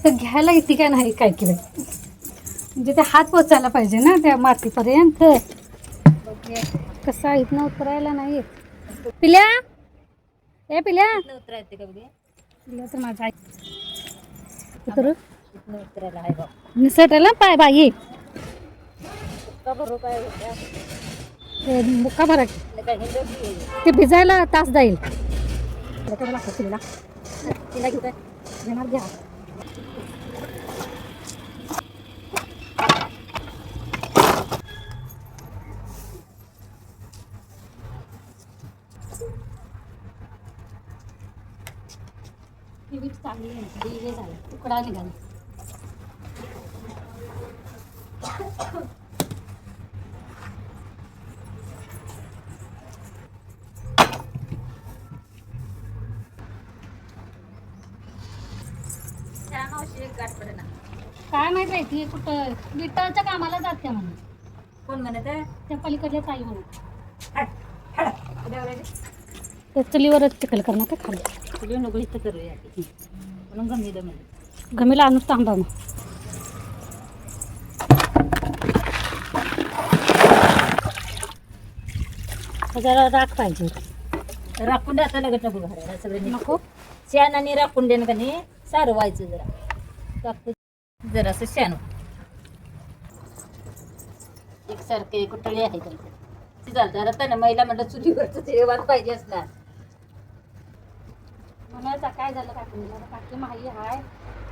तर घ्यायला येते का नाही काय की बाई. म्हणजे ते हात पोचायला पाहिजे ना त्या मातीपर्यंत. कसा इथनं उतरायला नाही येत. पिल्या ए पिल्या उतरायचे का बघे पिल्या तर माझा उतरू उतरायला आहे बघ निसटायला पाय बाई का भरू काय मुक्का भरा काय हिंडवली ते भिजायला तास जाईल. तिला घेऊ काय घेणार घ्या. चांगली हे झालं तुकडा निघाला. काय माहित आहे ती कुठं विठ्ठलच्या कामाला जाते म्हणून. कोण म्हणत आहे त्या पलीकडल्या ताई म्हणून त्या चुलीवरच चिखल करणार का खाली तुला नको इथं करूया म्हणून गमी दम घमीला आणूच थांबा मग. जरा राख पाहिजे. राखून द्या आता लगेच नको घालायला सगळं नको शेण आणि राखून देणं का नाही सारं व्हायचं जरा टाकतो जरासं शेण एकसारखे कुठळी आहे त्यांची चालतं आता ना महिला म्हणलं चुलीवरचं जेवण पाहिजे असणार म्हणायचं काय झालं काकी काकी माही हाय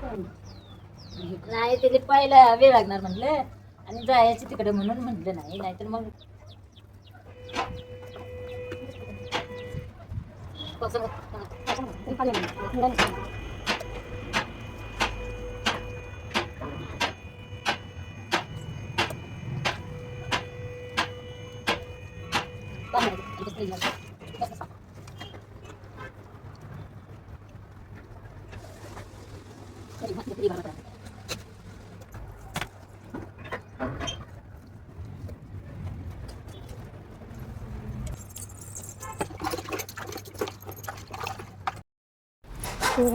नाही त्याला पाहायला वेळ लागणार म्हटलं आणि जायचं तिकडे म्हणून म्हटलं नाही नाहीतर मग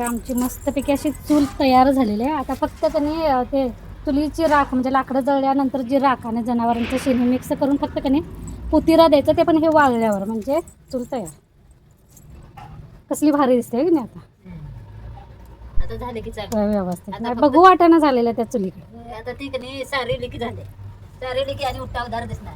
आमची मस्तपैकी अशी चूल तयार झालेली आहे. आता फक्त त्यांनी ते चुलीची राख म्हणजे लाकडं जळल्यानंतर जी राख आणि जनावरांचं शेण मिक्स करून फक्त त्याने पुतिरा द्यायचं ते पण हे वाळल्यावर म्हणजे चूल तयार. कसली भारी दिसते की नाही आता झाले की व्यवस्थित बघू वाटाणा झालेलं त्या चुलीकडे. आता ती कधी सारेली की झाले सारेली की आणि उठावदार दिसणार